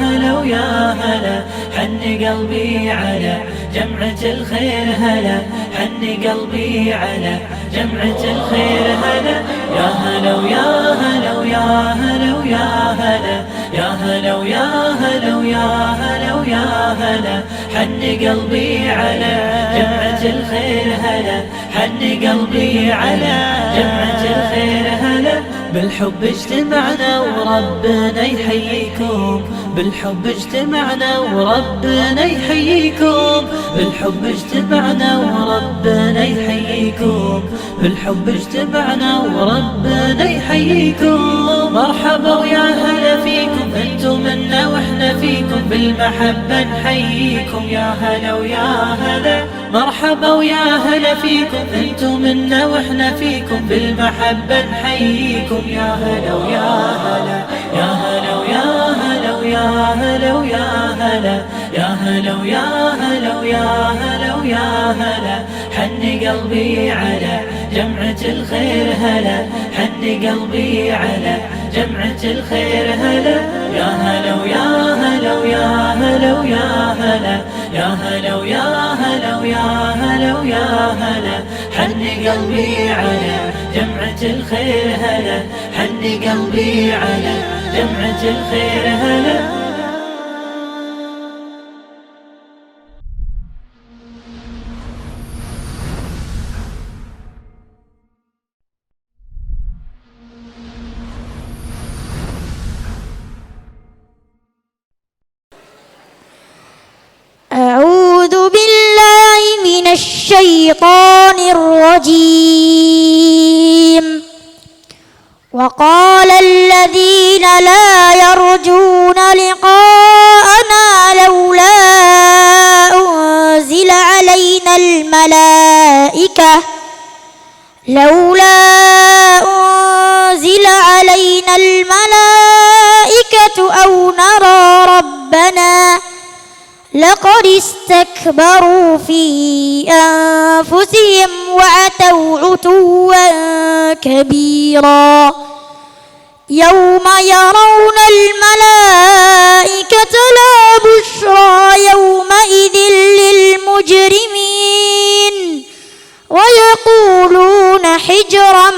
هلا ويا هلا، حن قلبي على جمعة الخير هلا، حن قلبي على جمعة الخير هلا. يا هلا ويا هلا ويا هلا ويا هلا، يا هلا ويا هلا ويا هلا ويا هلا، حن قلبي على جمعة الخير هلا، حن قلبي على جمعة الخير هلا. بالحب اجتمعنا وربنا يحييكم، بالحب اجتمعنا وربنا يحييكم، بالحب اجتمعنا وربنا يحييكم، بالحب اجتمعنا وربنا يحييكم. مرحبا ويا هلا فيكم، انتم منا واحنا فيكم، بالمحبة نحييكم. يا هلا ويا هلا، مرحبا ويا هلا فيكم، انتم منا واحنا فيكم، بالمحبة نحييكم. يا هلا ويا هلا، يا هلا ويا هلا ويا هلا ويا هلا، يا هلا ويا هلا ويا هلا ويا هلا، حن قلبي على جمعة الخير هلا، حن قلبي على جمعة الخير هلا. يا هلا ويا هلا ويا هلا ويا هلا، يا هلا ويا هلا ويا هلا ويا هلا، حن قلبي على جمعة الخير هلا، حن قلبي على جمعة الخير هلا. أعوذ بالله من الشيطان الرجيم. وقال الذين لا يرجون لقاءنا لولا أنزل علينا الملائكة أو نرى ربنا لقد استكبروا في أنفسهم وعتوا عتوا كبيرا. يوم يرون الملائكة لا بشرى يومئذ للمجرمين ويقولون حجرا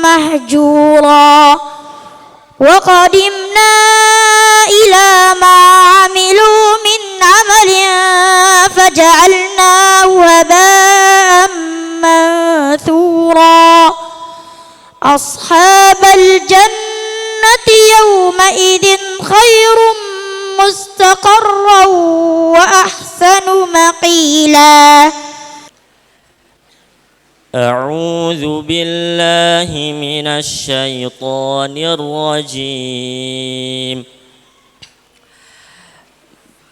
مهجورا. وقدمنا إلى ما عملوا من عمل فجعلناه هباء منثورا. أصحاب الجنة يومئذ خير مستقرا وأحسن مقيلا. أعوذ بالله من الشيطان الرجيم.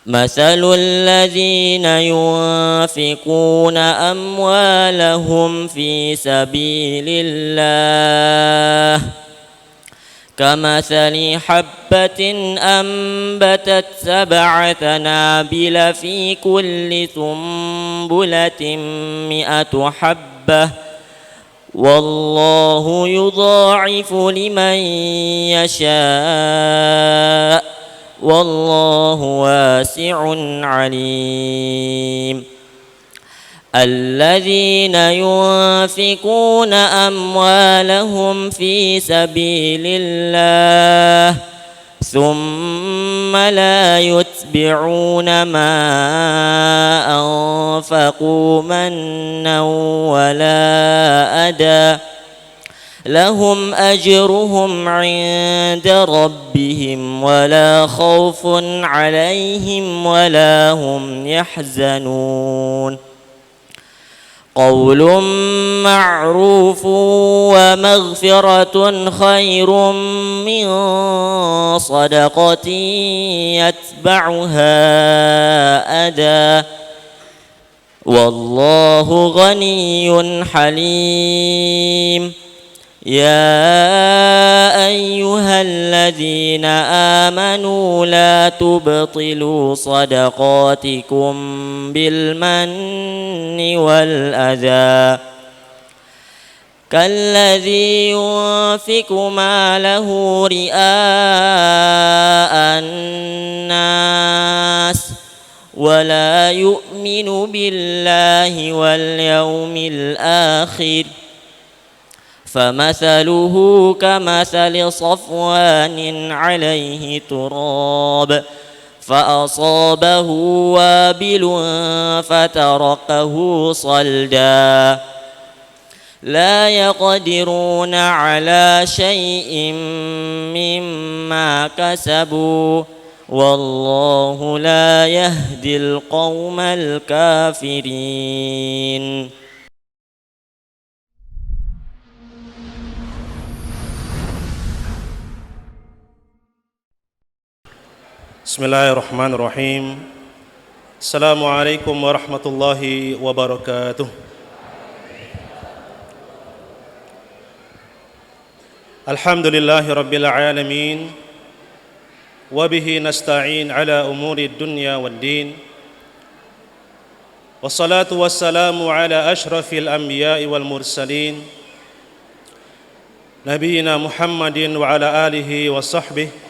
مثل الذين ينفقون أموالهم في سبيل الله كمثل حبة أنبتت 7 سنابل في كل سنبلة 100 حبة والله يضاعف لمن يشاء والله واسع عليم. الذين ينفقون أموالهم في سبيل الله ثم لا يتبعون ما أنفقوا منا ولا أذى لهم أجرهم عند ربهم ولا خوف عليهم ولا هم يحزنون. قول معروف ومغفرة خير من صدقة يتبعها أذى والله غني حليم. يا أيها الذين آمنوا لا تبطلوا صدقاتكم بالمن والأذى كالذي ينفق ماله رئاء ولا يؤمن بالله واليوم الآخر فمثله كمثل صفوان عليه تراب فأصابه وابل فتركه صلدا لا يقدرون على شيء مما كسبوا والله لا يهدي القوم الكافرين. Bismillahirrahmanirrahim. Assalamualaikum warahmatullahi wabarakatuh. Alhamdulillahi rabbil alamin. Wabihi nasta'in ala umuri dunya waddin. Wassalatu wassalamu ala ashrafil anbiya'i wal mursalin Nabiina Muhammadin wa ala alihi wa sahbihi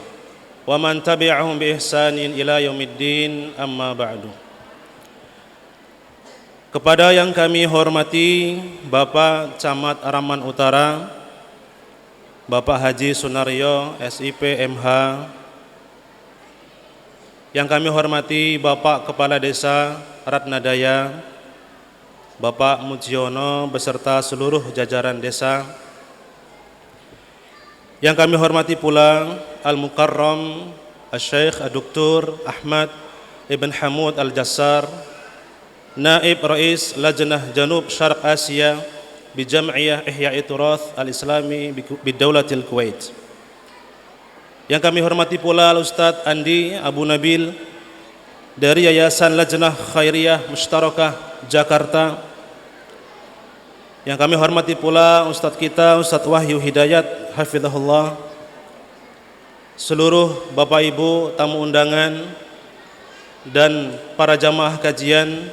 wa man tabi'ahum bi ihsanin ila yaumiddin, amma ba'du. Kepada yang kami hormati Bapak Camat Araman Utara, Bapak Haji Sunaryo SIP MH, yang kami hormati Bapak Kepala Desa Ratnadaya, Bapak Mujiono beserta seluruh jajaran desa, yang kami hormati pula Al-Mukarram Al-Syeikh Dr. Ahmad Ibn Hamud Al-Jassar, Naib Rais Lajnah Janub Syarq Asia bi Jam'iyah Ihya'i Turath Al-Islami bi Daulatil Kuwait. Yang kami hormati pula Al-Ustadz Andi Abu Nabil dari Yayasan Lajnah Khairiyah Mushtarakah Jakarta. Yang kami hormati pula Ustadz kita, Ustadz Wahyu Hidayat hafizahullah, seluruh Bapak Ibu tamu undangan dan para jamaah kajian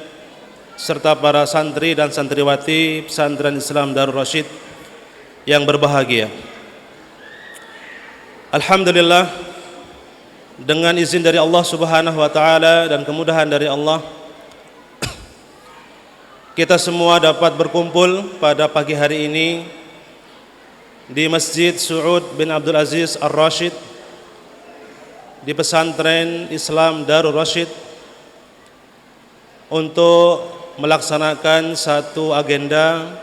serta para santri dan santriwati Pesantren Islam Darul Rasyid yang berbahagia. Alhamdulillah, dengan izin dari Allah Subhanahu wa taala dan kemudahan dari Allah, kita semua dapat berkumpul pada pagi hari ini di Masjid Su'ud bin Abdul Aziz Ar-Rasyid di Pesantren Islam Darul Rasyid untuk melaksanakan satu agenda,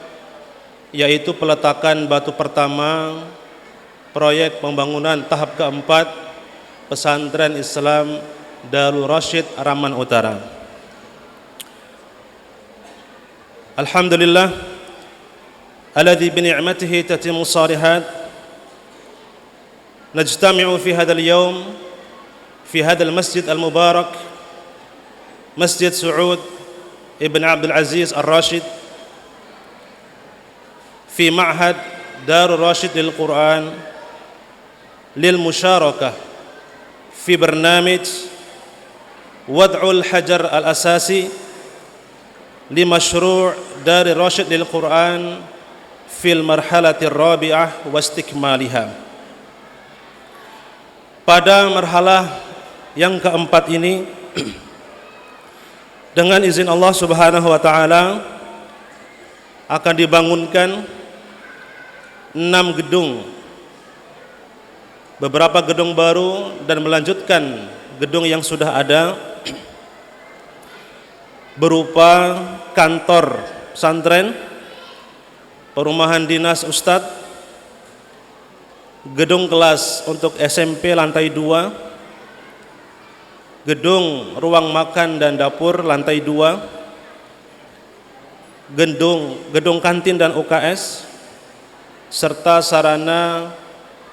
yaitu peletakan batu pertama proyek pembangunan tahap keempat Pesantren Islam Darul Rasyid Araman Utara. Alhamdulillah alladzi bi ni'matihi tatimmu shalihat. Najtami'u fi hadzal yawm fi hadzal masjid al-mubarak, Masjid Su'ud ibn Abdul Aziz Ar-Rasyid, fi ma'had Darul Rasyid lil Quran lil musyarakah fi barnamij wad'ul hajar al-asasi li masyru' Darul Rasyid lil Quran fil marhalatir rabi'ah wa istikmaliha. Pada marhalah yang keempat ini dengan izin Allah Subhanahu wa taala akan dibangunkan 6 gedung, beberapa gedung baru dan melanjutkan gedung yang sudah ada, berupa kantor pesantren, perumahan dinas ustadz, gedung kelas untuk SMP lantai 2, gedung ruang makan dan dapur lantai 2, gedung kantin dan UKS, serta sarana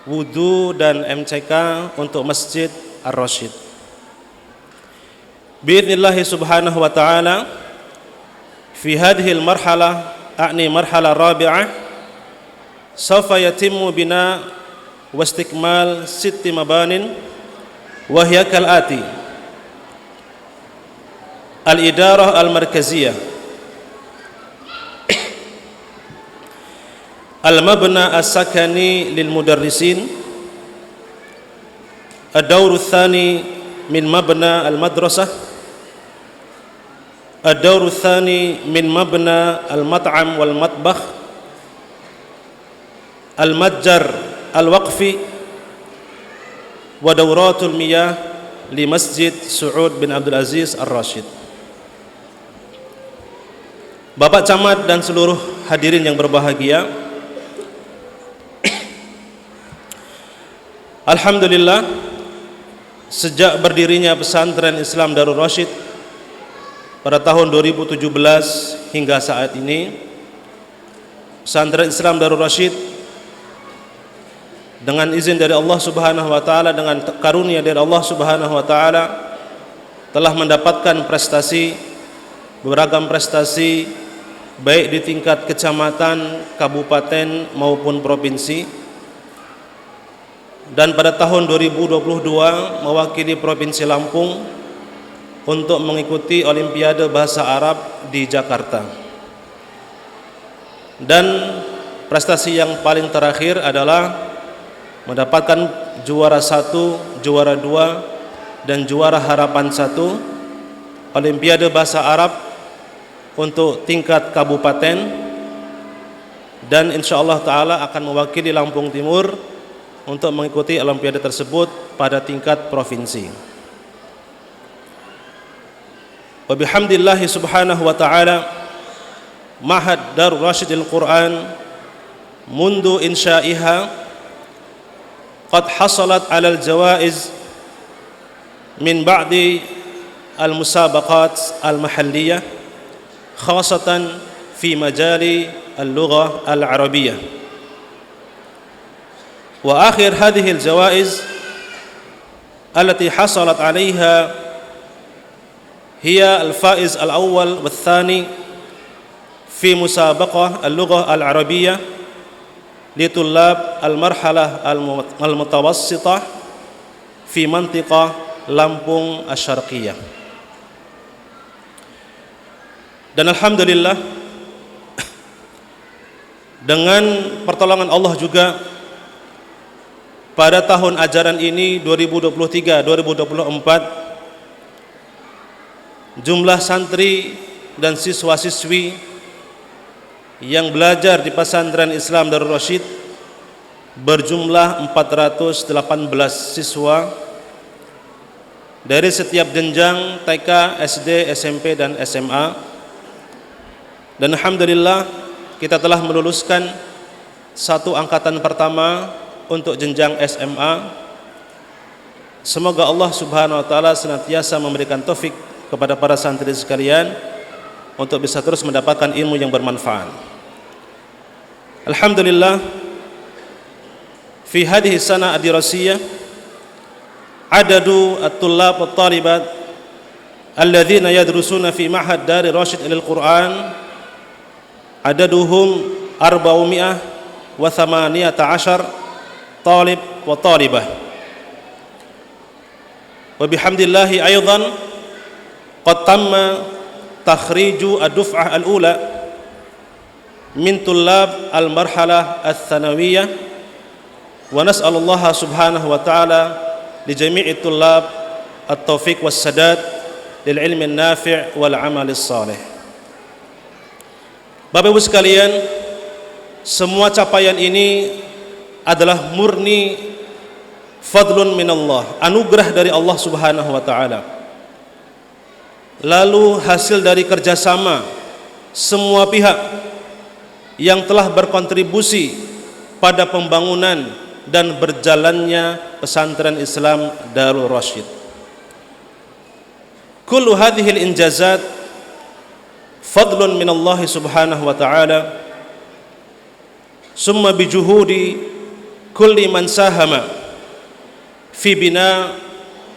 wudu dan MCK untuk Masjid Ar-Rasyid. Bi'idnillahi subhanahu wa ta'ala fi hadhil marhalah, a'ni marhalah rabi'ah, sawfa yatimmu bina wa istikmal 6 mabanin wa hiya kal'ati: al-idarah al-markaziyah, al-mabna as-sakani lil mudarrisin, ad-dawr ats-tsani min mabna al-madrasah, Ad-Dawr Tsani min Mabna Al-Mat'am wal Matbakh Al-Matjar Al-Waqfi wa Dawratul Miyah li Masjid Su'ud bin Abdul Aziz Ar-Rashid. Bapak Camat dan seluruh hadirin yang berbahagia, alhamdulillah, sejak berdirinya pesantren Islam Darul Rasyid pada tahun 2017 hingga saat ini, pesantren Islam Darul Rasyid dengan izin dari Allah Subhanahu wa taala, dengan karunia dari Allah Subhanahu wa taala, telah mendapatkan prestasi, beragam prestasi, baik di tingkat kecamatan, kabupaten maupun provinsi. Dan pada tahun 2022 mewakili Provinsi Lampung untuk mengikuti Olimpiade Bahasa Arab di Jakarta. Dan prestasi yang paling terakhir adalah mendapatkan juara 1, juara 2, dan juara harapan 1 Olimpiade Bahasa Arab untuk tingkat kabupaten, dan insyaallah ta'ala akan mewakili Lampung Timur untuk mengikuti Olimpiade tersebut pada tingkat provinsi. Wa bihamdillahi subhanahu wa ta'ala, Ma'had Darul Rasyid Al-Quran mundu insya'iha qad hasalat alal jawaiz min ba'di al-musabaqat al-mahalliyah khasatan fi majali al-lughah al-arabiyyah. Wa akhir hadhihi al-jawaiz allati hasalat 'alayha hiya al-faiz al-awwal wal-thani fi musabaqah al-lughah al-arabiyyah li tullab al-marhalah al-mutawassitah fi mantiqah Lampung Asy-Syarqiyyah. Dan alhamdulillah, dengan pertolongan Allah juga, pada tahun ajaran ini 2023-2024 jumlah santri dan siswa-siswi yang belajar di pesantren Islam Darul Rasyid berjumlah 418 siswa dari setiap jenjang TK, SD, SMP, dan SMA. Dan alhamdulillah kita telah meluluskan satu angkatan pertama untuk jenjang SMA. Semoga Allah Subhanahu wa taala senantiasa memberikan taufik kepada para santri sekalian untuk bisa terus mendapatkan ilmu yang bermanfaat. Alhamdulillah, fi hadhihi sana ad-dirasiyah adadu at-tullab wat-talibat alladhina yadrusuna fi Ma'had Darul Rasyid lil-Qur'an adaduhum 418 talib wa talibah. Wa bihamdillahi aidan qad tamma takhriju ad-duf'ah al-ula min tullab al-marhalah al-thanawiyyah, wa nas'alullaha subhanahu wa ta'ala li jami'i tullab at-taufiq was-sadad lil ilmi an-nafi' wal 'amali as-salih. Bapak Ibu sekalian, semua capaian ini adalah murni fadlun minallah, anugerah dari Allah Subhanahu wa ta'ala. Lalu hasil dari kerjasama semua pihak yang telah berkontribusi pada pembangunan dan berjalannya pesantren Islam Darul Rasyid. Kullu hadhil injazat fadlun minallahi subhanahu wa ta'ala, summa bijuhudi kulli man sahama fi bina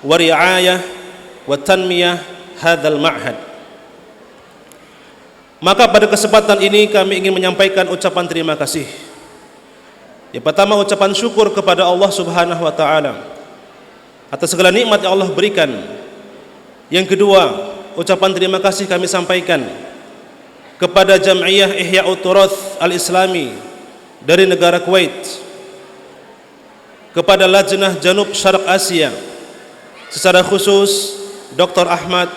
wa ri'ayah wa tanmiyah hadzal ma'had. Maka pada kesempatan ini kami ingin menyampaikan ucapan terima kasih. Yang pertama, ucapan syukur kepada Allah Subhanahu wa taala atas segala nikmat yang Allah berikan. Yang kedua, ucapan terima kasih kami sampaikan kepada Jam'iyah Ihya'ut Turath Al-Islami dari negara Kuwait, kepada Lajnah Janub Syarq Asia, secara khusus Dr. Ahmad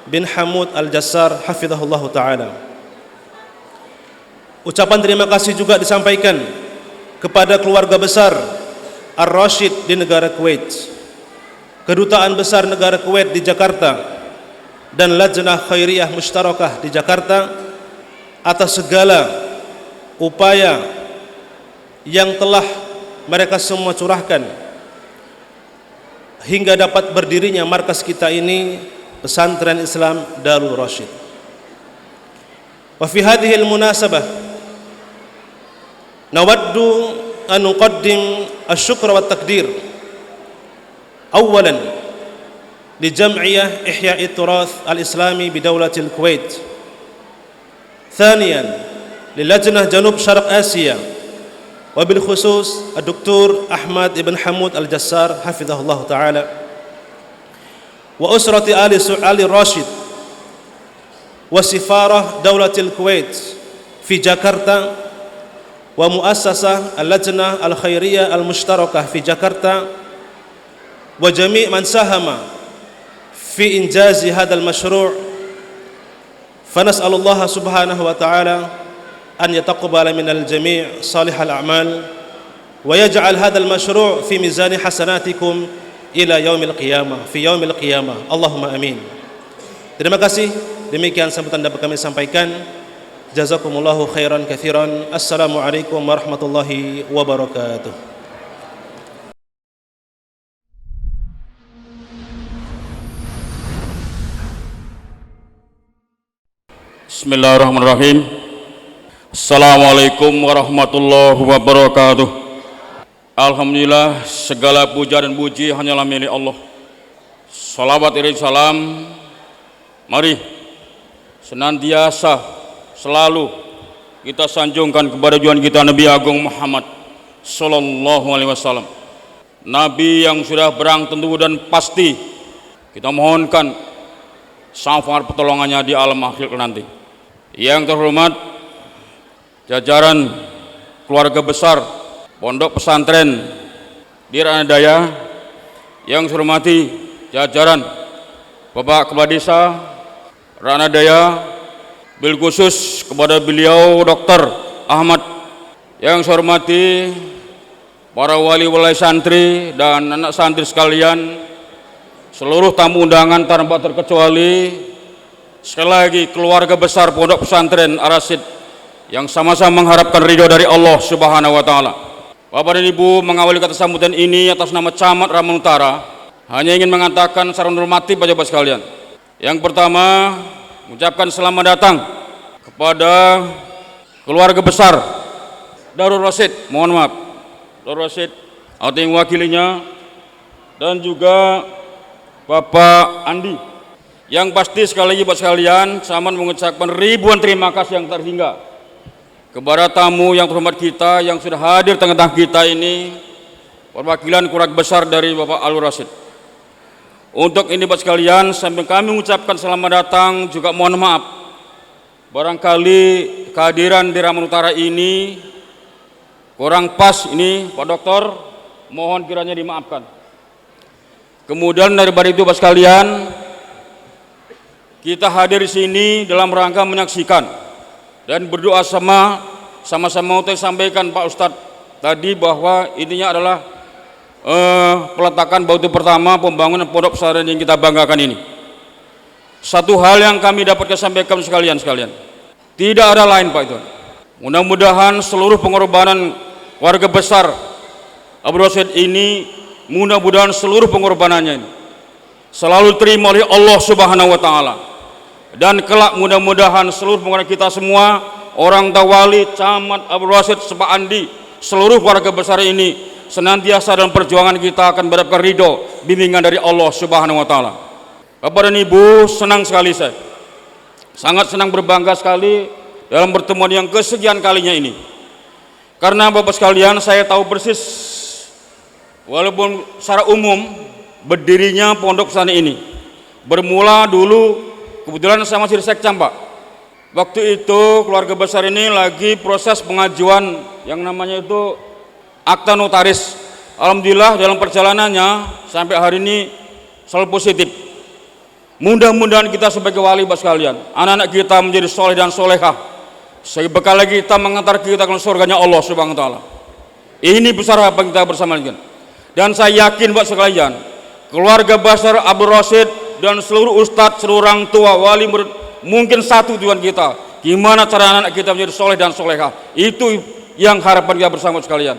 bin Hamud Al-Jassar hafizahullah ta'ala. Ucapan terima kasih juga disampaikan kepada keluarga besar Ar-Rashid di negara Kuwait, Kedutaan Besar Negara Kuwait di Jakarta, dan Lajnah Khairiyah Mushtarakah di Jakarta atas segala upaya yang telah mereka semua curahkan hingga dapat berdirinya markas kita ini, Pesantren Islam Darul Rashid. Wa fi hadhihi al-munasabah nawaddu an nuqaddim asy-syukra wat taqdir awalan li Jam'iyah Ihya'i Turath Al-Islami bi Daulatil Kuwait, thaniyan li Lajnah Janub Syarq Asia wa bil khusus Dr. Ahmad Ibn Hamud Al-Jassar hafizahullah ta'ala wa usrati Ali Rashid wa sifarah Daulatil Kuwait fi Jakarta wa muassasah al-Lajnah al-Khairiyah al-Mushtarakah fi Jakarta wa jami' man sahama fi injazi hadzal mashru' fa nas'alullaha subhanahu wa ta'ala an yataqabbala minal jami' salihal a'mal wa yaj'al hadzal mashru' fi mizani hasanatikum ila yaumil qiyamah fi yaumil qiyamah. Allahumma amin. Terima kasih. Demikian sambutan dapat kami sampaikan. Jazakumullahu khairan katsiran. Assalamualaikum warahmatullahi wabarakatuh. Bismillahirrahmanirrahim. Assalamualaikum warahmatullahi wabarakatuh. Alhamdulillah, segala puja dan puji hanyalah milik Allah. Salawat dan salam mari senantiasa selalu kita sanjungkan kepada junjungan kita Nabi Agung Muhammad sallallahu alaihi wasallam, Nabi yang sudah berang tentu dan pasti. Kita mohonkan syafaat pertolongannya di alam akhir nanti. Yang terhormat jajaran keluarga besar Pondok Pesantren Diranadaya, yang saya hormati jajaran Bapak Kepala Desa Ranadaya, bil khusus kepada beliau Dr. Ahmad, yang saya hormati para wali-wali santri dan anak santri sekalian, seluruh tamu undangan tanpa terkecuali, sekali lagi keluarga besar Pondok Pesantren Ar-Rasyid yang sama-sama mengharapkan ridho dari Allah Subhanahu wa taala. Bapak dan Ibu, mengawali kata sambutan ini atas nama Camat Ramadan Utara, hanya ingin mengatakan secara normatif pada Bapak sekalian. Yang pertama, mengucapkan selamat datang kepada keluarga besar Darul Rashid, mohon maaf, Darul Rashid atau yang wakilinya, dan juga Bapak Andi. Yang pasti sekali lagi Bapak sekalian, saya mengucapkan ribuan terima kasih yang terhingga kepada tamu yang terhormat kita yang sudah hadir tengah-tengah kita ini, perwakilan keluarga besar dari Bapak Alur Rashid. Untuk ini Bapak sekalian, sambil kami mengucapkan selamat datang, juga mohon maaf barangkali kehadiran di Ramadan Utara ini kurang pas ini Pak Dokter, mohon kiranya dimaafkan. Kemudian daripada itu Bapak sekalian, kita hadir di sini dalam rangka menyaksikan dan berdoa sama-sama untuk sampaikan Pak Ustadz tadi bahwa intinya adalah peletakan batu pertama pembangunan pondok pesantren yang kita banggakan ini. Satu hal yang kami dapat sampaikan sekalian, tidak ada lain Pak itu. Mudah-mudahan seluruh pengorbanan warga besar Abu Rashid ini, mudah-mudahan seluruh pengorbanannya ini selalu terima oleh Allah Subhanahu wa taala. Dan kelak mudah-mudahan seluruh pengorbanan kita semua, orang Tawali, Camat Abu Rashid, Pak Andi, seluruh warga besar ini senantiasa dalam perjuangan kita akan mendapatkan ridho bimbingan dari Allah Subhanahu wa taala. Bapak dan Ibu, senang sekali saya. Sangat senang, berbangga sekali dalam pertemuan yang kesekian kalinya ini. Karena Bapak sekalian, saya tahu persis walaupun secara umum berdirinya pondok pesantren ini bermula dulu, kebetulan saya masih di Sekcam Pak. Waktu itu keluarga besar ini lagi proses pengajuan yang namanya itu akta notaris. Alhamdulillah dalam perjalanannya sampai hari ini selalu positif. Mudah-mudahan kita sebagai wali Bapak sekalian, anak-anak kita menjadi soleh dan solehah, sehingga bekal lagi kita mengantar kita ke surganya Allah Subhanahu wa taala. Ini besar harapan kita bersama dengan. Dan saya yakin Bapak sekalian, keluarga besar Abdul Rasid dan seluruh ustadz, seluruh orang tua, wali murid, mungkin satu tujuan kita, gimana cara anak-anak kita menjadi soleh dan solehah. Itu yang harapan kita bersama sekalian.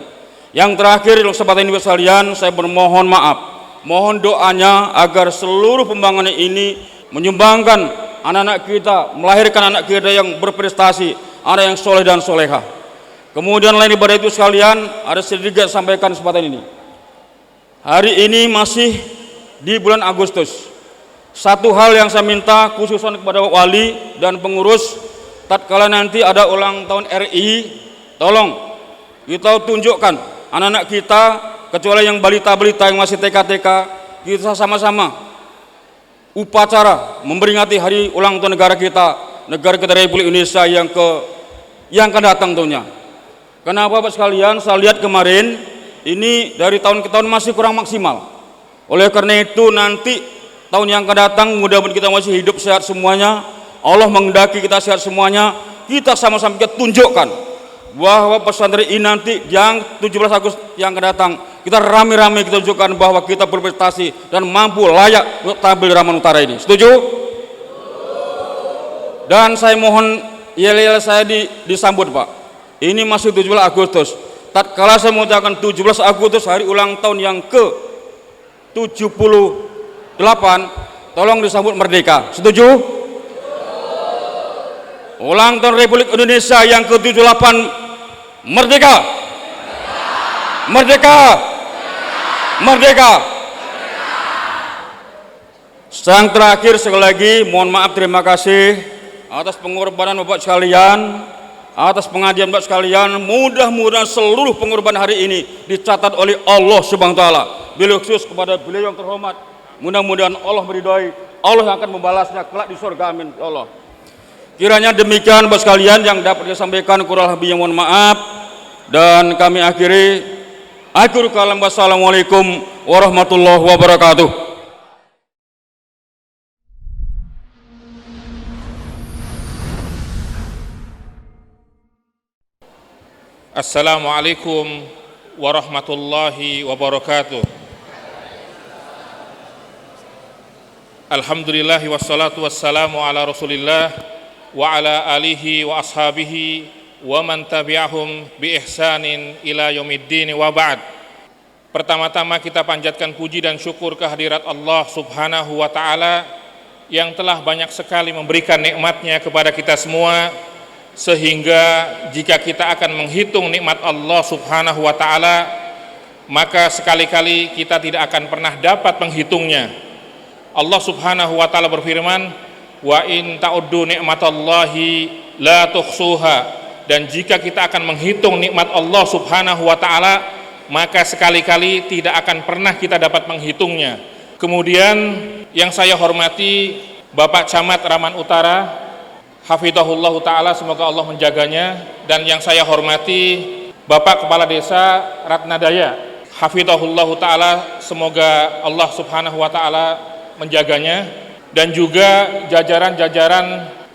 Yang terakhir, dalam kesempatan ini Bapak sekalian, saya bermohon maaf. Mohon doanya agar seluruh pembangunan ini menyumbangkan anak-anak kita, melahirkan anak kita yang berprestasi, anak yang soleh dan solehah. Kemudian lain daripada itu sekalian, ada sedikit sampaikan kesempatan ini. Hari ini masih di bulan Agustus. Satu hal yang saya minta khususan kepada wali dan pengurus, tatkala nanti ada ulang tahun RI, tolong kita tunjukkan anak-anak kita, kecuali yang balita-balita yang masih TK-TK, kita sama-sama upacara memperingati hari ulang tahun negara kita Republik Indonesia yang akan datang tentunya. Kenapa Bapak sekalian? Saya lihat kemarin ini dari tahun ke tahun masih kurang maksimal. Oleh karena itu nanti tahun yang akan datang mudah-mudahan kita masih hidup sehat semuanya. Allah menghendaki kita sehat semuanya. Kita sama-sama kita tunjukkan bahwa pesantren ini nanti yang 17 Agustus yang akan datang, kita rame-rame kita tunjukkan bahwa kita berprestasi dan mampu layak untuk tampil di Ramadan Utara ini. Setuju? Dan saya mohon yel-yel saya disambut Pak. Ini masih 17 Agustus. Tatkala saya mengucapkan 17 Agustus hari ulang tahun yang ke-78, tolong disambut merdeka. Setuju? Ulang tahun Republik Indonesia yang ke-78, merdeka. Merdeka. Merdeka. Yang terakhir sekali lagi mohon maaf, terima kasih atas pengorbanan Bapak sekalian, atas pengabdian Bapak sekalian. Mudah-mudahan seluruh pengorbanan hari ini dicatat oleh Allah Subhanahu wa taala. Bila khusus kepada beliau yang terhormat, mudah-mudahan Allah meridhai, Allah yang akan membalasnya kelak di surga, amin ya Allah. Kiranya demikian Bapak sekalian yang dapat saya sampaikan, kurang lebihnya mohon maaf, dan kami akhiri. Akhirul kalam, wassalamualaikum warahmatullahi wabarakatuh. Assalamualaikum warahmatullahi wabarakatuh. Alhamdulillahi wassalatu wassalamu ala rasulillah wa ala alihi wa ashabihi wa man tabi'ahum bi ihsanin ila yaumiddin wa ba'd. Pertama-tama kita panjatkan puji dan syukur kehadirat Allah Subhanahu wa taala yang telah banyak sekali memberikan nikmatnya kepada kita semua, sehingga jika kita akan menghitung nikmat Allah Subhanahu wa taala, maka sekali-kali kita tidak akan pernah dapat menghitungnya. Allah Subhanahu wa taala berfirman, wa in ta'uddu ni'matallahi la tuhsuha. Dan jika kita akan menghitung nikmat Allah Subhanahu wa taala, maka sekali-kali tidak akan pernah kita dapat menghitungnya. Kemudian yang saya hormati Bapak Camat Raman Utara, hafizahullah taala, semoga Allah menjaganya. Dan yang saya hormati Bapak Kepala Desa Ratnadaya, hafizahullah taala, semoga Allah Subhanahu wa taala menjaganya. Dan juga jajaran-jajaran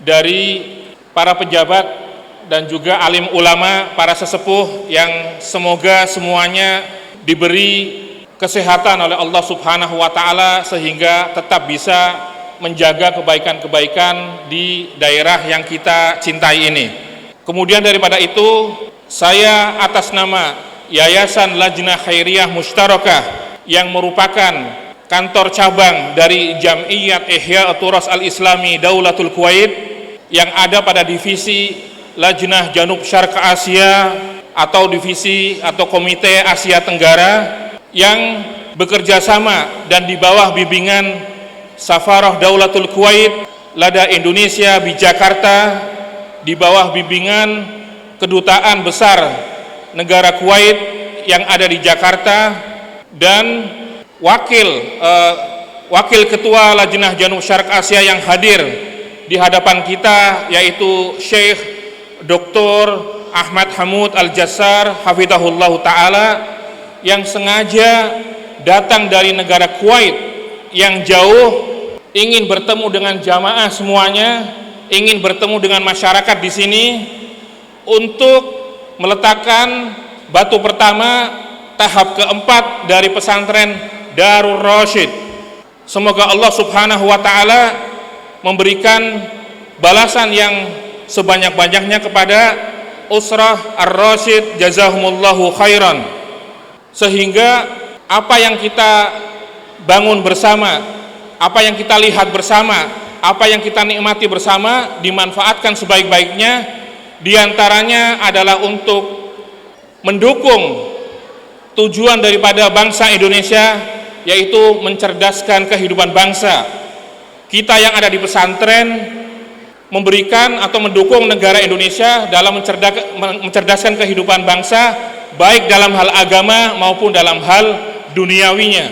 dari para pejabat dan juga alim ulama, para sesepuh yang semoga semuanya diberi kesehatan oleh Allah Subhanahu wa taala sehingga tetap bisa menjaga kebaikan-kebaikan di daerah yang kita cintai ini. Kemudian daripada itu, saya atas nama Yayasan Lajnah Khairiyah Mushtarakah yang merupakan kantor cabang dari Jam'iyat Ihya Turas Al-Islami Daulatul Kuwait yang ada pada divisi Lajnah Janub Syarq Asia atau divisi atau Komite Asia Tenggara yang bekerja sama dan di bawah bimbingan Safarah Daulatul Kuwait Lada Indonesia di Jakarta, di bawah bimbingan Kedutaan Besar Negara Kuwait yang ada di Jakarta, dan wakil ketua Lajnah Janub Syarq Asia yang hadir di hadapan kita yaitu Syekh Dr. Ahmad Hamud Al-Jassar hafizahullah ta'ala, yang sengaja datang dari negara Kuwait yang jauh ingin bertemu dengan jamaah semuanya, ingin bertemu dengan masyarakat di sini untuk meletakkan batu pertama tahap keempat dari pesantren Darur Rasyid. Semoga Allah Subhanahu wa taala memberikan balasan yang sebanyak-banyaknya kepada Usrah Ar-Rasyid jazahumullahu khairan, sehingga apa yang kita bangun bersama, apa yang kita lihat bersama, apa yang kita nikmati bersama dimanfaatkan sebaik-baiknya. Diantaranya adalah untuk mendukung tujuan daripada bangsa Indonesia, yaitu mencerdaskan kehidupan bangsa. Kita yang ada di pesantren memberikan atau mendukung negara Indonesia dalam mencerdaskan kehidupan bangsa, baik dalam hal agama maupun dalam hal duniawinya,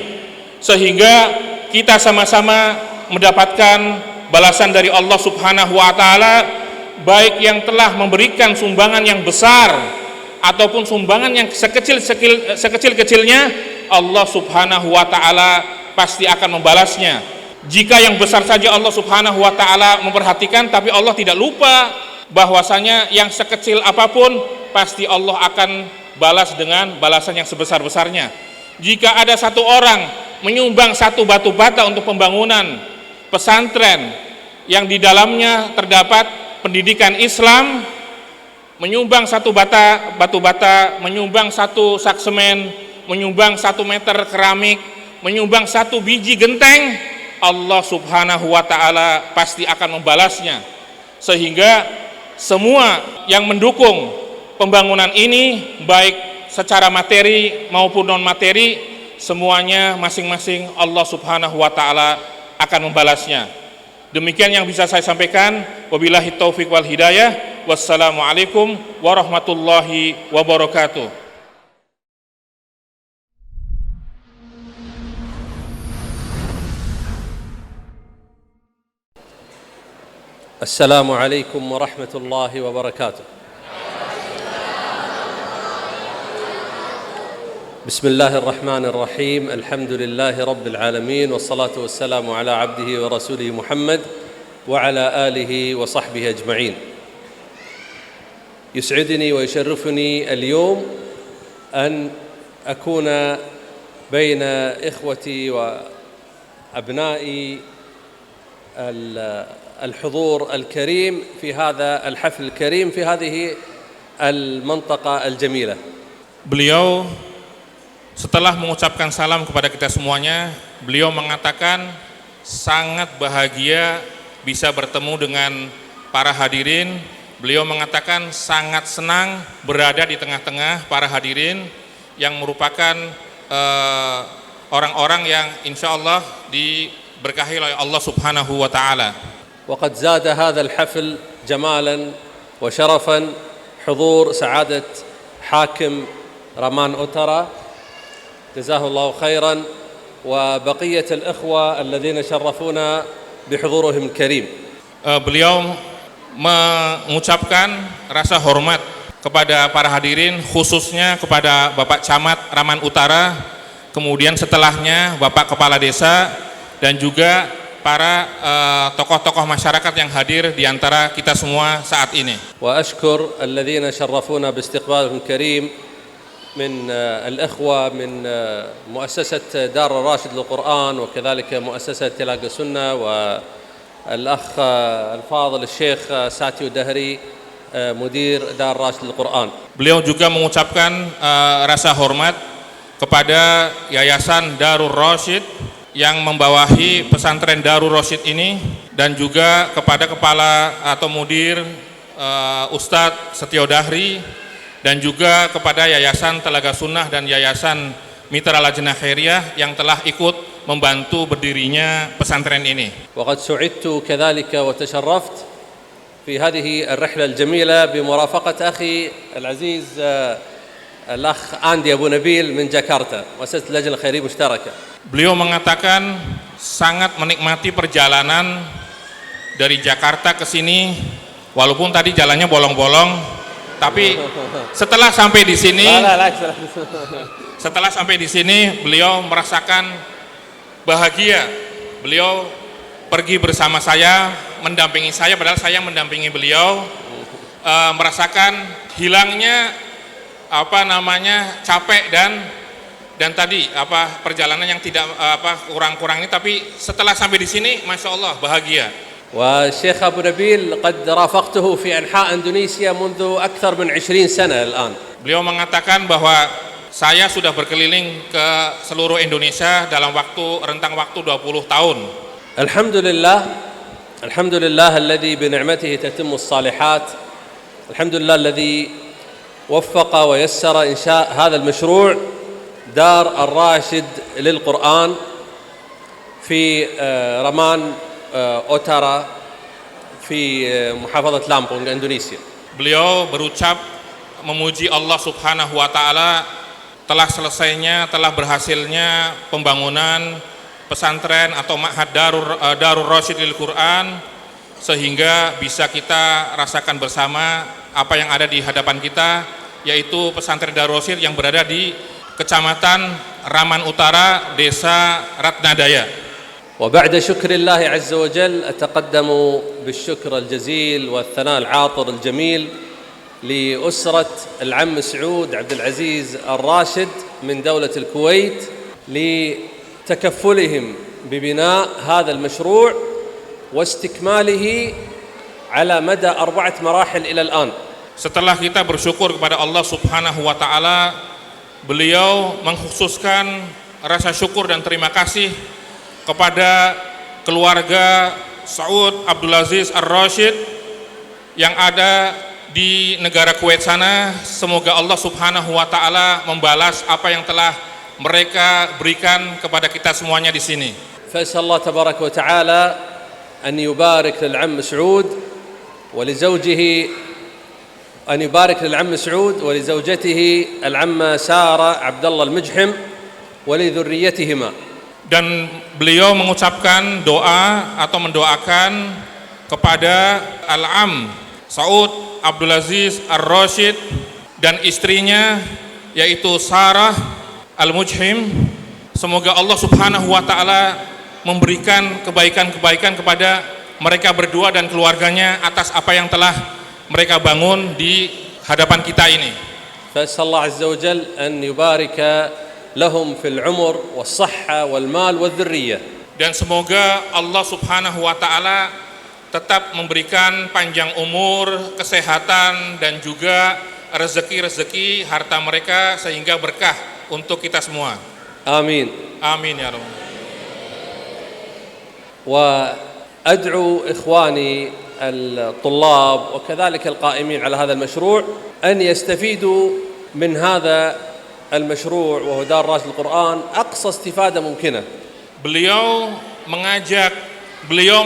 sehingga kita sama-sama mendapatkan balasan dari Allah Subhanahu wa taala, baik yang telah memberikan sumbangan yang besar ataupun sumbangan yang sekecil-kecilnya, Allah Subhanahu wa taala pasti akan membalasnya. Jika yang besar saja Allah Subhanahu wa taala memperhatikan, tapi Allah tidak lupa bahwasanya yang sekecil apapun pasti Allah akan balas dengan balasan yang sebesar-besarnya. Jika ada satu orang menyumbang satu batu bata untuk pembangunan pesantren yang di dalamnya terdapat pendidikan Islam, menyumbang satu batu bata, menyumbang satu sak semen, menyumbang 1 meter keramik, menyumbang 1 biji genteng, Allah Subhanahu wa taala pasti akan membalasnya. Sehingga semua yang mendukung pembangunan ini, baik secara materi maupun non materi, semuanya masing-masing Allah Subhanahu wa taala akan membalasnya. Demikian yang bisa saya sampaikan. Wabillahi taufik wal hidayah. Wassalamualaikum warahmatullahi wabarakatuh. السلام عليكم ورحمة الله وبركاته. بسم الله الرحمن الرحيم. الحمد لله رب العالمين، والصلاة والسلام على عبده ورسوله محمد وعلى آله وصحبه أجمعين. يسعدني ويشرفني اليوم أن أكون بين إخوتي وأبنائي الحضور الكريم في هذا الحفل الكريم في هذه المنطقة الجميلة. Beliau setelah mengucapkan salam kepada kita semuanya, beliau mengatakan sangat bahagia bisa bertemu dengan para hadirin. Beliau mengatakan sangat senang berada di tengah-tengah para hadirin yang merupakan orang-orang yang insya Allah diberkahi oleh Allah Subhanahu wa ta'ala. وقد زاد هذا الحفل جمالا وشرفا حضور سعادة حاكم رمان أوترا جزاه الله خيرا وبقية الإخوة الذين شرفونا بحضورهم الكريم. Beliau mengucapkan rasa hormat kepada para hadirin, khususnya kepada Bapak Camat Raman Utara, kemudian setelahnya Bapak Kepala Desa, dan juga para tokoh-tokoh masyarakat yang hadir di antara kita semua saat ini. وأشكر الذين شرفونا باستقبالهم الكريم من الإخوة من مؤسسة دار الراشد للقرآن، وكذلك مؤسسة تلاقي السنة، والأخ الفاضل الشيخ ساتي الدهري مدير دار الراشد للقرآن. Beliau juga mengucapkan rasa hormat kepada Yayasan Darur Rasyid yang membawahi pesantren Darur Rasyid ini, dan juga kepada kepala atau mudir Ustadz Setio Dahri, dan juga kepada Yayasan Telaga Sunnah dan Yayasan Mitra Lajnah Khairiyah yang telah ikut membantu berdirinya pesantren ini. وقد سعدت كذلك وتشرفت في هذه الرحلة الجميلة بمرافقة أخي العزيز الأخ أندي أبو نبيل من جاكرتا مؤسسة اللجنة الخيرية المشتركة. Beliau mengatakan sangat menikmati perjalanan dari Jakarta ke sini, walaupun tadi jalannya bolong-bolong, tapi setelah sampai di sini beliau merasakan bahagia. Beliau pergi bersama saya, mendampingi saya, padahal saya mendampingi beliau, merasakan hilangnya capek dan tadi perjalanan yang tidak kurang ini, tapi setelah sampai di sini, masya Allah bahagia. والشيخ أبو نبيل قد رافقته في أنحاء إندونيسيا منذ أكثر من 20 سنة الآن. Beliau mengatakan bahwa saya sudah berkeliling ke seluruh Indonesia dalam rentang waktu 20 tahun. الحمد لله الذي بنعمته تتم الصالحات. الحمد لله الذي وفق ويسر إنشاء هذا المشروع دار الراشد للقرآن في رمان Otara في محافظة Lampung, Indonesia. Beliau berucap memuji Allah Subhanahu wa taala telah berhasilnya pembangunan pesantren atau Ma'had Darur Rasyid lil Quran, sehingga bisa kita rasakan bersama apa yang ada di hadapan kita, yaitu pesantren Darur Rasyid yang berada di Kecamatan Raman Utara, Desa Ratnadaya. وبعد شكر الله عز وجل أتقدم بالشكر الجزيل والثناء العاطر الجميل لأسرة العم سعود عبد العزيز الراشد من دولة الكويت لتكفلهم ببناء هذا المشروع واستكماله على مدى 4 مراحل إلى الآن. Setelah kita bersyukur kepada Allah Subhanahu wa taala, beliau mengkhususkan rasa syukur dan terima kasih kepada keluarga Saud Abdul Aziz Ar-Rashid yang ada di negara Kuwait sana. Semoga Allah Subhanahu wa taala membalas apa yang telah mereka berikan kepada kita semuanya di sini. فأسأل الله تبارك وتعالى أن يبارك للعم سعود ولزوجته العمة سارة عبد الله المجحم ولذريتهما. Dan beliau mengucapkan doa atau mendoakan kepada Al-Am Saud Abdul Aziz Ar-Rashid dan istrinya yaitu Sarah Al-Mujhim. Semoga Allah Subhanahu wa taala memberikan kebaikan-kebaikan kepada mereka berdua dan keluarganya atas apa yang telah mereka bangun di hadapan kita ini. فأسأل الله عز وجل أن يبارك lahum fil umur was-sahha wal-mal wadh-dhurriyyah. Dan semoga Allah Subhanahu wa taala tetap memberikan panjang umur, kesehatan dan juga rezeki-rezeki harta mereka sehingga berkah untuk kita semua. Amin. Amin ya rabbal. Wa ad'u ikhwani al-tullab وكذلك القائمين على هذا المشروع أن يستفيدوا من هذا المشروع وهو دار راشد القرآن أقصى استفادة ممكنة. Beliau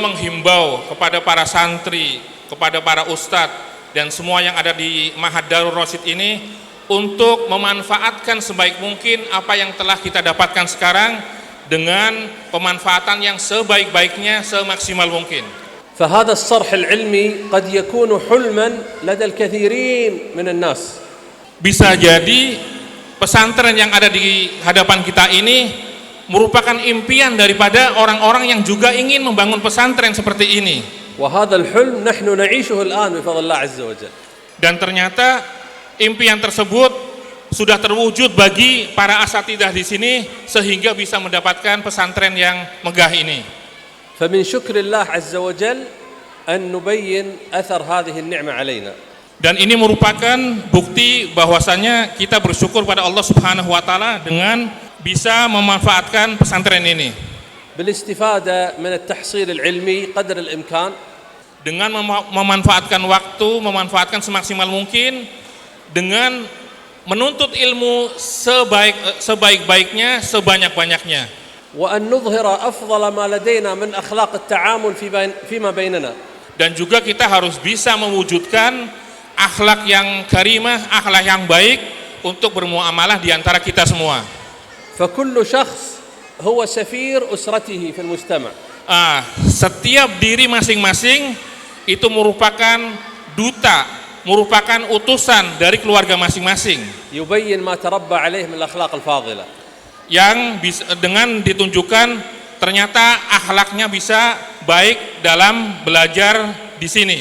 menghimbau kepada para santri, kepada para ustadz dan semua yang ada di Ma'had Darur Rasyid ini untuk memanfaatkan sebaik mungkin apa yang telah kita dapatkan sekarang dengan pemanfaatan yang sebaik-baiknya, semaksimal mungkin. فهذا الصرح العلمي قد يكون حلما لدى الكثيرين من الناس. Bisa jadi pesantren yang ada di hadapan kita ini merupakan impian daripada orang-orang yang juga ingin membangun pesantren seperti ini. وهذا الحلم نحن نعيشه الآن بفضل الله عز وجل. Dan ternyata impian tersebut sudah terwujud bagi para asatidah di sini sehingga bisa mendapatkan pesantren yang megah ini. فمن شكر الله عز وجل أن نبين أثر هذه النعمة علينا. Dan ini merupakan bukti bahwasanya kita bersyukur pada Allah Subhanahu wa taala dengan bisa memanfaatkan pesantren ini. بالاستفادة من التحصيل العلمي قدر الإمكان. Dengan memanfaatkan waktu, memanfaatkan semaksimal mungkin dengan menuntut ilmu sebaik-baiknya, sebanyak-banyaknya. وأن نظهر أفضل ما لدينا من أخلاق التعامل فيما بيننا. Dan juga kita harus bisa mewujudkan akhlak yang karimah, akhlak yang baik untuk bermuamalah di antara kita semua. فكل شخص هو سفير أسرته في المجتمع. Setiap diri masing-masing itu merupakan duta, merupakan utusan dari keluarga masing-masing. يبين ما تربى عليه من الأخلاق الفاضلة. Yang bisa, dengan ditunjukkan ternyata akhlaknya bisa baik dalam belajar di sini.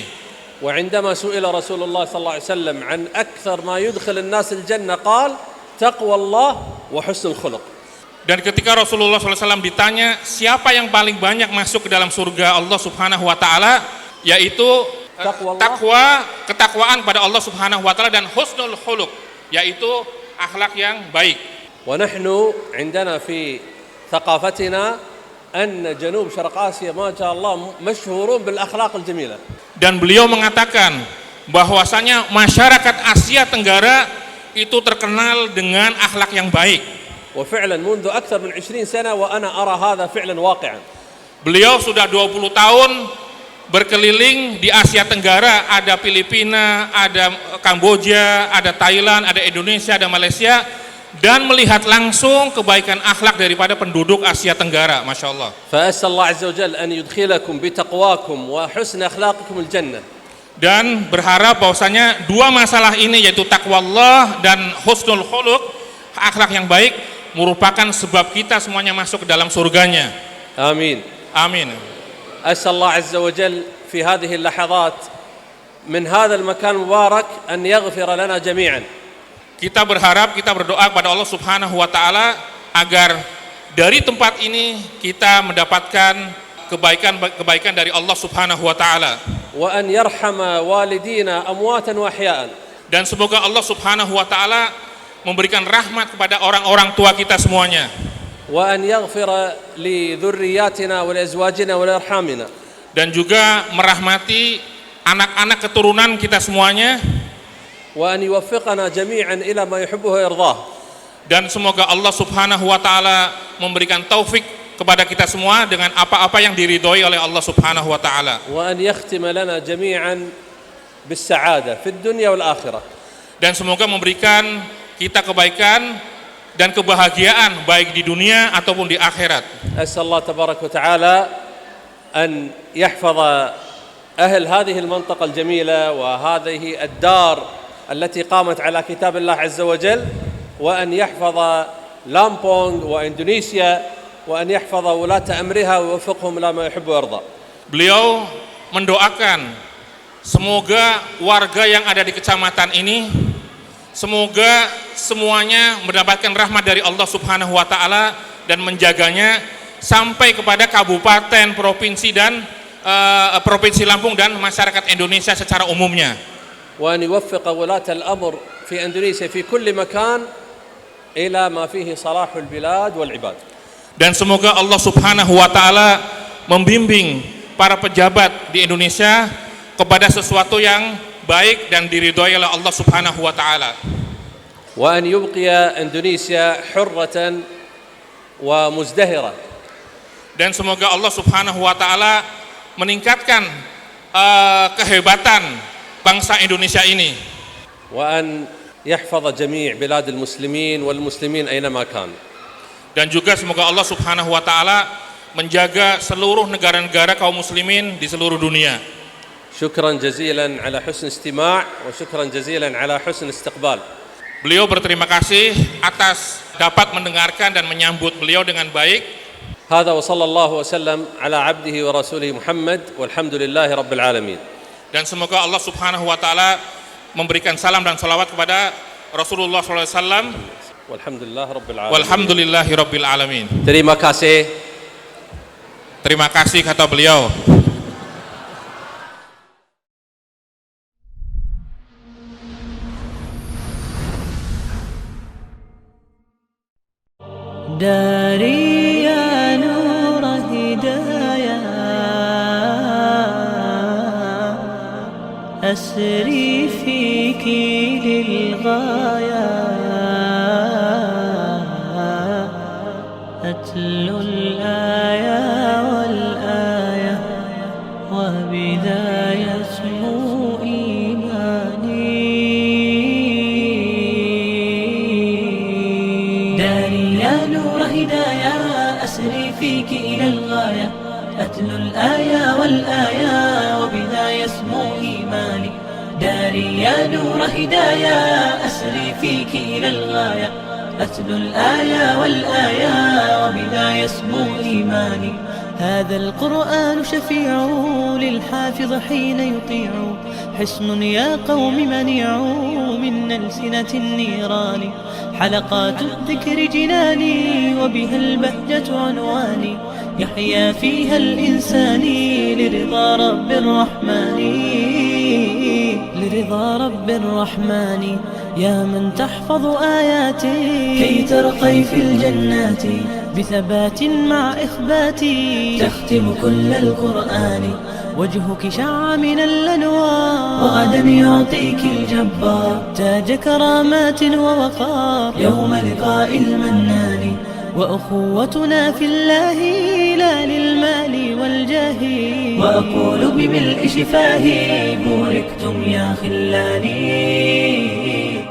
وعندما سئل رسول الله صلى الله عليه وسلم عن أكثر ما يدخل الناس الجنة قال تقوى الله وحسن الخلق. Dan ketika Rasulullah SAW ditanya siapa yang paling banyak masuk ke dalam surga Allah Subhanahu wa taala, yaitu ketakwaan kepada Allah Subhanahu wa taala dan husnul khuluq, yaitu akhlak yang baik. ونحن عندنا في ثقافتنا أن جنوب شرق آسيا ما شاء الله مشهورون بالأخلاق الجميلة. Dan beliau mengatakan bahwasanya masyarakat Asia Tenggara itu terkenal dengan akhlak yang baik. وفعلا منذ أكثر من 20 سنة وأنا أرى هذا فعلا واقعا. Beliau sudah 20 tahun berkeliling di Asia Tenggara, ada Filipina, ada Kamboja, ada Thailand, ada Indonesia, ada Malaysia, dan melihat langsung kebaikan akhlak daripada penduduk Asia Tenggara, Masya Allah. فأسأل الله عز وجل أن يدخلكم بتقواكم وحسن أخلاقكم الجنة. Dan berharap bahwasanya dua masalah ini, yaitu takwa Allah dan husnul khuluq, akhlak yang baik, merupakan sebab kita semuanya masuk ke dalam surganya. آمين. Amin. أسأل الله عز وجل في هذه اللحظات من هذا المكان المبارك أن يغفر لنا جميعا. Kita berharap, kita berdoa kepada Allah Subhanahu wa taala agar dari tempat ini kita mendapatkan kebaikan dari Allah Subhanahu wa taala. وأن يرحم والدينا أمواتا وأحياء. Dan semoga Allah Subhanahu wa taala memberikan rahmat kepada orang-orang tua kita semuanya. وأن يغفر لذرياتنا ولأزواجنا ولأرحامنا. Dan juga merahmati anak-anak keturunan kita semuanya. وأن يوفقنا جميعا إلى ما يحبه ويرضاه. Dan semoga Allah Subhanahu wa taala memberikan taufik kepada kita semua dengan apa-apa yang diridhoi oleh Allah Subhanahu wa taala. وأن يختم لنا جميعا بالسعادة في الدنيا والآخرة. Dan semoga memberikan kita kebaikan dan kebahagiaan baik di dunia ataupun di akhirat. أسأل الله تبارك وتعالى أن يحفظ أهل هذه المنطقة الجميلة وهذه الدار التي قامت على كتاب الله عز وجل، وأن يحفظ لامبونغ وإندونيسيا، وأن يحفظ ولاة أمرها ويوفقهم إلى ما يحب ويرضى. Beliau mendoakan semoga warga yang ada di kecamatan ini, semoga semuanya mendapatkan rahmat dari Allah Subhanahu wa taala dan menjaganya sampai kepada kabupaten, provinsi dan provinsi Lampung dan masyarakat Indonesia secara umumnya. وأن يوفق ولاة الأمر في إندونيسيا في كل مكان إلى ما فيه صلاح البلاد والعباد. Dan semoga Allah Subhanahu wa taala membimbing para pejabat di Indonesia kepada sesuatu yang baik dan diridhoi oleh Allah Subhanahu wa taala. وأن يبقي إندونيسيا حرة ومزدهرة. Dan semoga Allah Subhanahu wa taala meningkatkan kehebatan bangsa Indonesia ini. وأن يحفظ جميع بلاد المسلمين والمسلمين أينما كان. Dan juga semoga Allah Subhanahu wa taala menjaga seluruh negara-negara kaum muslimin di seluruh dunia. شكرا جزيلا على حسن استماع وشكرا جزيلا على حسن استقبال. Beliau berterima kasih atas dapat mendengarkan dan menyambut beliau dengan baik. هذا وصلى الله وسلم على عبده ورسوله محمد والحمد لله رب العالمين. Dan semoga Allah Subhanahu wa taala memberikan salam dan salawat kepada Rasulullah SAW. Walhamdulillahi rabbil alamin. Terima kasih. Terima kasih kata beliau. Dari ya nur hidayah أسري فيك للغاية أتلو الآية والآية وبذا يسمو إيماني داري يا نور هداية أسري فيك إلى الغاية أتلو الآية والآية وبذا يسمو إيماني داري يا نور هداية أسري فيك إلى الغاية أتلو الآية والآية وبذا يسمو إيماني هذا القرآن شفيع للحافظ حين يطيع، حصن يا قوم منيع من ألسنة النيران، حلقات الذكر جناني وبها البهجة عنواني، يحيا فيها الإنسان لرضا رب الرحمن، لرضا رب الرحمن. يا من تحفظ آياتي كي ترقي في الجنات بثبات مع إخبات، تختم كل القرآن وجهك شع من الأنوار، وغدا يعطيك الجبار تاج كرامات ووقار يوم لقاء المنان. وأخوتنا في الله لا للمال والجاه، وأقول بملء شفاهي بوركتم يا خلاني،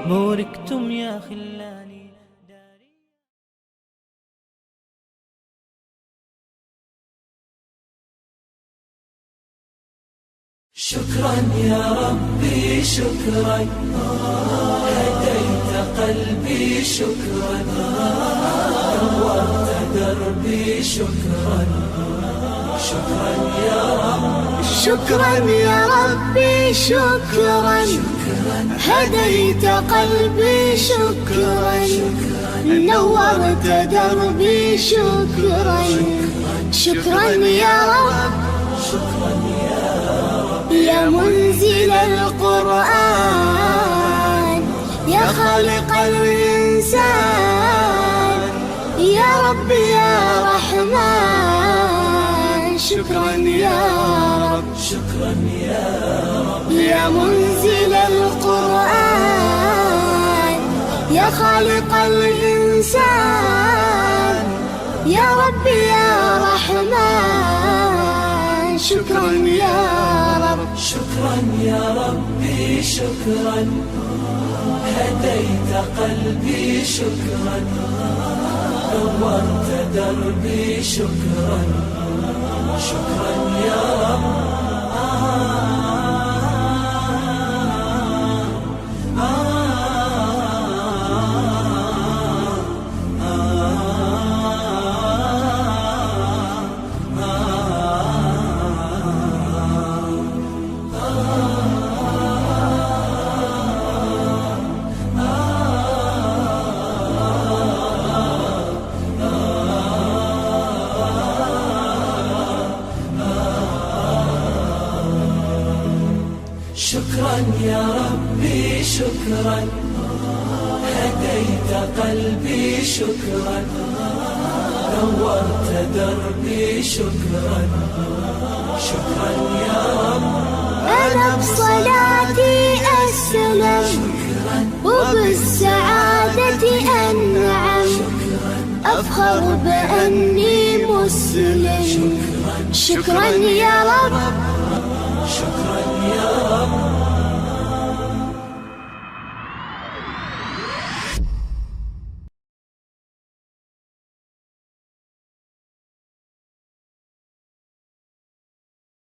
بوركتم يا خلاني. شكرا يا ربي شكرا، هديت قلبي شكرا، نورت دربي شكرا، شكرا يا رب. شكرا يا ربي شكرا، هديت قلبي شكرا، نورت دربي شكرا، شكرا يا رب. يا منزل القرآن، يا خالق الإنسان، يا رب يا رحمن، شكرا يا رب. شكرا يا رب. يا منزل القرآن، يا خالق الإنسان، يا رب يا رحمن، شكرا يا رب. شكرا يا ربي شكرا، هديت قلبي شكرا، نورت دربي شكرا، شكرا يا رب. شكرا يا ربي شكرا، هديت قلبي شكرا، نورت دربي شكرا، شكرا يا رب. أنا بصلاتي أسلم، وبالسعادة أنعم، أفخر بأني مسلم، شكرا يا رب. شكرا يا رب.